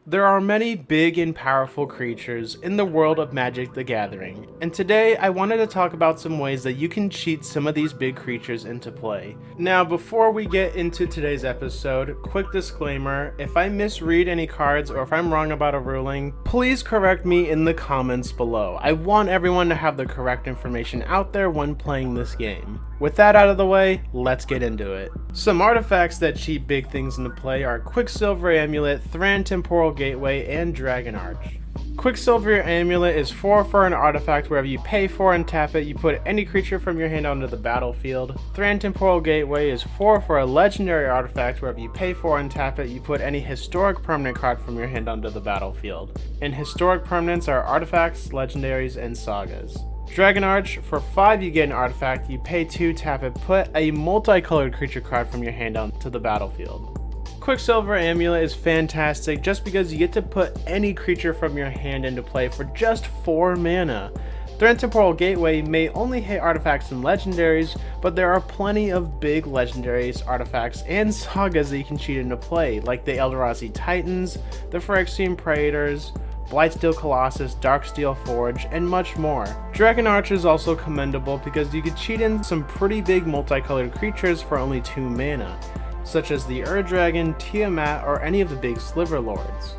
There are many big and powerful creatures in the world of Magic the Gathering, and today I wanted to talk about some ways that you can cheat some of these big creatures into play. Now, before we get into today's episode, quick disclaimer: if I misread any cards or if I'm wrong about a ruling, please correct me in the comments below. I want everyone to have the correct information out there when playing this game. With that out of the way, let's get into it. Some artifacts that cheat big things into play are Quicksilver Amulet, Thran Temporal Gateway, and Dragon Arch. Quicksilver Amulet is 4 for an artifact. Wherever you pay for and tap it, you put any creature from your hand onto the battlefield. Thran Temporal Gateway is 4 for a legendary artifact. Wherever you pay for and tap it, you put any historic permanent card from your hand onto the battlefield. And historic permanents are artifacts, legendaries, and sagas. Dragon Arch, for 5 you get an artifact, you pay 2, tap it, put a multicolored creature card from your hand onto the battlefield. Quicksilver Amulet is fantastic just because you get to put any creature from your hand into play for just 4 mana. Thran Temporal Gateway may only hit artifacts and legendaries, but there are plenty of big legendaries, artifacts, and sagas that you can cheat into play, like the Eldrazi Titans, the Phyrexian Praetors, Blightsteel Colossus, Darksteel Forge, and much more. Dragon Arch is also commendable because you can cheat in some pretty big multicolored creatures for only 2 mana, such as the Ur-Dragon, Tiamat, or any of the big Sliver Lords.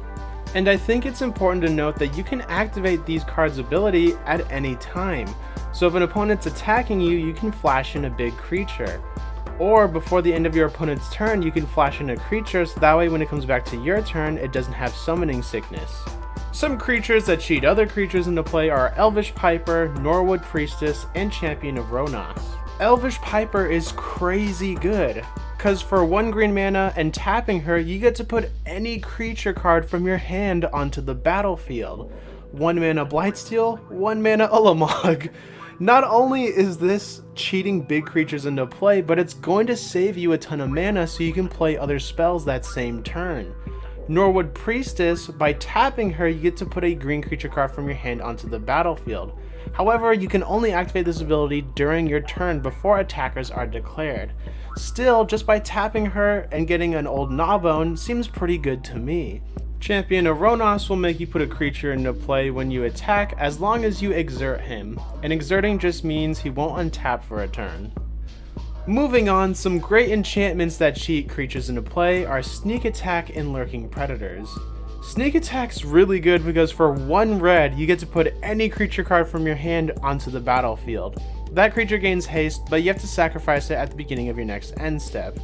And I think it's important to note that you can activate these cards' ability at any time. So if an opponent's attacking you, you can flash in a big creature. Or before the end of your opponent's turn, you can flash in a creature so that way when it comes back to your turn, it doesn't have summoning sickness. Some creatures that cheat other creatures into play are Elvish Piper, Norwood Priestess, and Champion of Ronos. Elvish Piper is crazy good, because for 1 green mana and tapping her, you get to put any creature card from your hand onto the battlefield. 1 mana Blightsteel, 1 mana Ulamog. Not only is this cheating big creatures into play, but it's going to save you a ton of mana so you can play other spells that same turn. Norwood Priestess, by tapping her, you get to put a green creature card from your hand onto the battlefield. However, you can only activate this ability during your turn before attackers are declared. Still, just by tapping her and getting an old Gnawbone seems pretty good to me. Champion of Ronos will make you put a creature into play when you attack as long as you exert him, and exerting just means he won't untap for a turn. Moving on, some great enchantments that cheat creatures into play are Sneak Attack and Lurking Predators. Sneak Attack's really good because for 1 red, you get to put any creature card from your hand onto the battlefield. That creature gains haste, but you have to sacrifice it at the beginning of your next end step.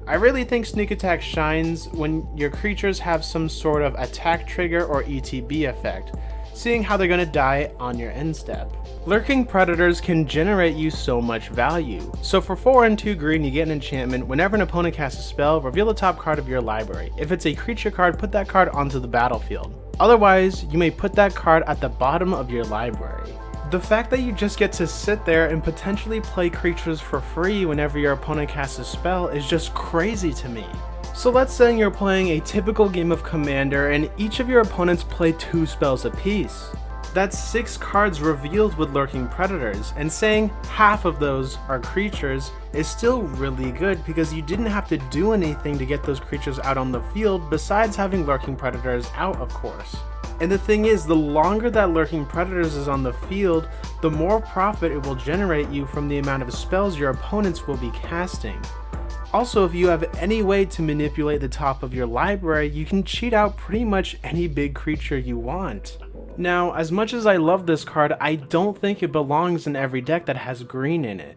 I really think Sneak Attack shines when your creatures have some sort of attack trigger or ETB effect, seeing how they're going to die on your end step. Lurking Predators can generate you so much value. So for 4 and 2 green, you get an enchantment. Whenever an opponent casts a spell, reveal the top card of your library. If it's a creature card, put that card onto the battlefield. Otherwise, you may put that card at the bottom of your library. The fact that you just get to sit there and potentially play creatures for free whenever your opponent casts a spell is just crazy to me. So let's say you're playing a typical game of Commander and each of your opponents play 2 spells apiece. That's 6 cards revealed with Lurking Predators, and saying half of those are creatures is still really good because you didn't have to do anything to get those creatures out on the field besides having Lurking Predators out, of course. And the thing is, the longer that Lurking Predators is on the field, the more profit it will generate you from the amount of spells your opponents will be casting. Also, if you have any way to manipulate the top of your library, you can cheat out pretty much any big creature you want. Now, as much as I love this card, I don't think it belongs in every deck that has green in it.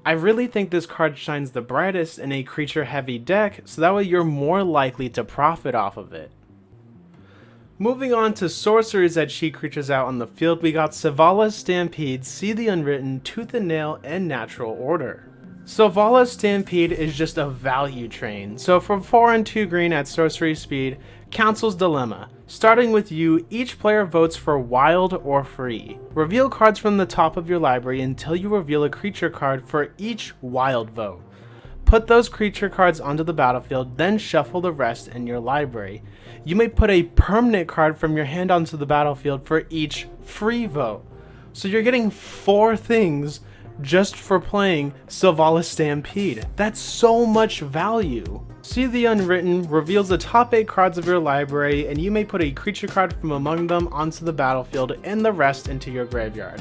I really think this card shines the brightest in a creature-heavy deck, so that way you're more likely to profit off of it. Moving on to sorceries that cheat creatures out on the field, we got Selva's Stampede, See the Unwritten, Tooth and Nail, and Natural Order. Selva's Stampede is just a value train, so for 4 and 2 green at sorcery speed, Council's Dilemma. Starting with you, each player votes for wild or free. Reveal cards from the top of your library until you reveal a creature card for each wild vote. Put those creature cards onto the battlefield, then shuffle the rest in your library. You may put a permanent card from your hand onto the battlefield for each free vote. So you're getting 4 things just for playing Selva's Stampede. That's so much value. See the Unwritten reveals the top 8 cards of your library, and you may put a creature card from among them onto the battlefield and the rest into your graveyard.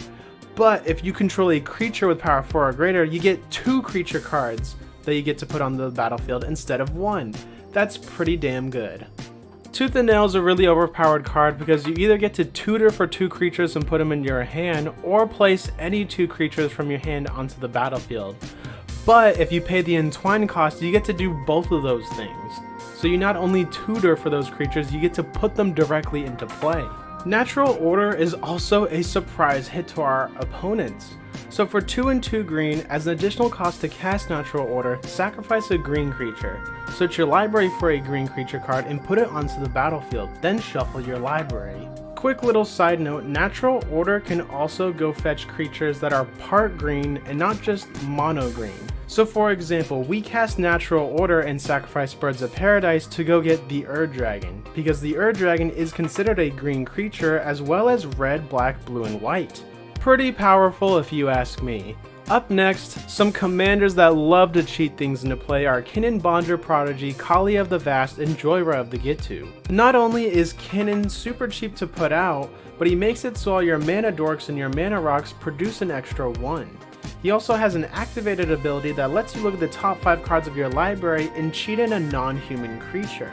But if you control a creature with power 4 or greater, you get 2 creature cards that you get to put on the battlefield instead of 1. That's pretty damn good. Tooth and Nail is a really overpowered card because you either get to tutor for 2 creatures and put them in your hand, or place any 2 creatures from your hand onto the battlefield. But if you pay the Entwine cost, you get to do both of those things. So you not only tutor for those creatures, you get to put them directly into play. Natural Order is also a surprise hit to our opponents. So for 2 and 2 green, as an additional cost to cast Natural Order, sacrifice a green creature. Search your library for a green creature card and put it onto the battlefield, then shuffle your library. Quick little side note, Natural Order can also go fetch creatures that are part green and not just mono green. So for example, we cast Natural Order and sacrifice Birds of Paradise to go get the Ur-Dragon, because the Ur-Dragon is considered a green creature as well as red, black, blue, and white. Pretty powerful if you ask me. Up next, some commanders that love to cheat things into play are Kinnan Bondra Prodigy, Kali of the Vast, and Joyra of the Gitu. Not only is Kinnan super cheap to put out, but he makes it so all your mana dorks and your mana rocks produce an extra 1. He also has an activated ability that lets you look at the top 5 cards of your library and cheat in a non-human creature.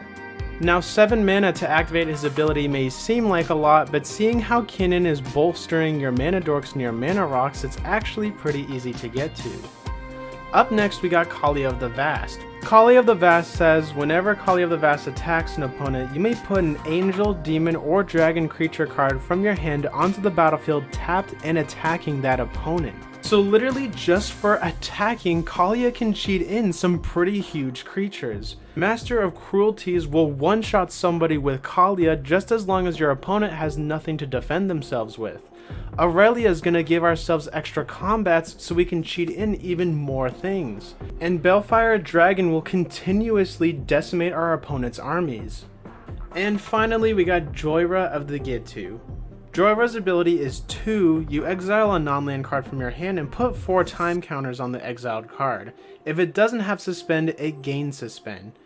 Now 7 mana to activate his ability may seem like a lot, but seeing how Kinnan is bolstering your mana dorks and your mana rocks, it's actually pretty easy to get to. Up next we got Kali of the Vast. Kali of the Vast says whenever Kali of the Vast attacks an opponent, you may put an angel, demon, or dragon creature card from your hand onto the battlefield tapped and attacking that opponent. So literally just for attacking, Kalia can cheat in some pretty huge creatures. Master of Cruelties will one-shot somebody with Kalia just as long as your opponent has nothing to defend themselves with. Aurelia is going to give ourselves extra combats so we can cheat in even more things. And Balefire Dragon will continuously decimate our opponent's armies. And finally we got Joyra of the Gitu. Joyra's ability is 2, you exile a non-land card from your hand and put 4 time counters on the exiled card. If it doesn't have suspend, it gains suspend.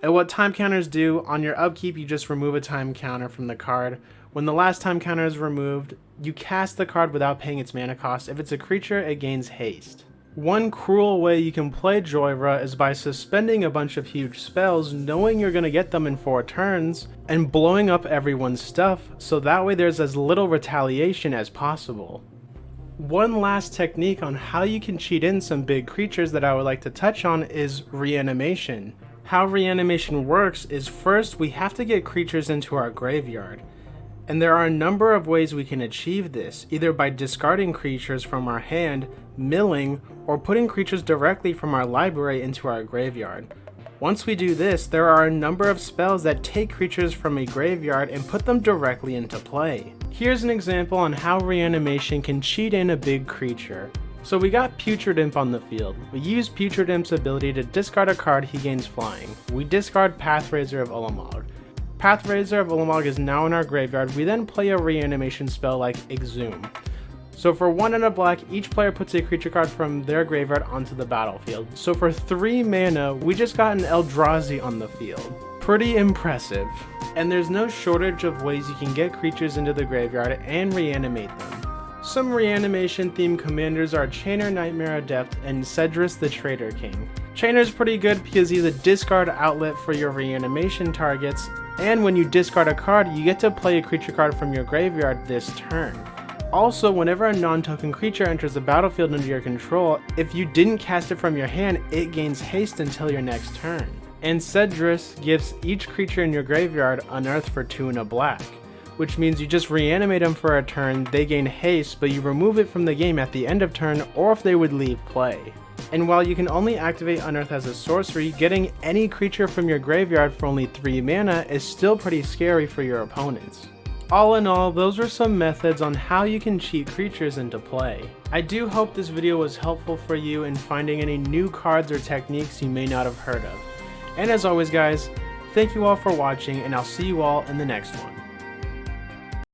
And what time counters do, on your upkeep you just remove a time counter from the card. When the last time counter is removed, you cast the card without paying its mana cost. If it's a creature, it gains haste. One cruel way you can play Joyra is by suspending a bunch of huge spells, knowing you're going to get them in 4 turns, and blowing up everyone's stuff, so that way there's as little retaliation as possible. One last technique on how you can cheat in some big creatures that I would like to touch on is Reanimation. How Reanimation works is first we have to get creatures into our graveyard. And there are a number of ways we can achieve this, either by discarding creatures from our hand, milling, or putting creatures directly from our library into our graveyard. Once we do this, there are a number of spells that take creatures from a graveyard and put them directly into play. Here's an example on how Reanimation can cheat in a big creature. So we got Putrid Imp on the field. We use Putrid Imp's ability to discard a card, he gains flying. We discard Pathrazor of Ulamog. Pathrazor of Ulamog is now in our graveyard. We then play a Reanimation spell like Exhume. So for 1 and a black, each player puts a creature card from their graveyard onto the battlefield. So for 3 mana, we just got an Eldrazi on the field. Pretty impressive. And there's no shortage of ways you can get creatures into the graveyard and reanimate them. Some Reanimation themed commanders are Chainer Nightmare Adept and Cedrus the Traitor King. Chainer's pretty good because he's a discard outlet for your Reanimation targets, and when you discard a card, you get to play a creature card from your graveyard this turn. Also, whenever a non-token creature enters the battlefield under your control, if you didn't cast it from your hand, it gains haste until your next turn. And Cedrus gives each creature in your graveyard Unearth for 2 and a black, which means you just reanimate them for a turn, they gain haste, but you remove it from the game at the end of turn or if they would leave play. And while you can only activate Unearth as a sorcery, getting any creature from your graveyard for only 3 mana is still pretty scary for your opponents. All in all, those were some methods on how you can cheat creatures into play. I do hope this video was helpful for you in finding any new cards or techniques you may not have heard of. And as always guys, thank you all for watching and I'll see you all in the next one.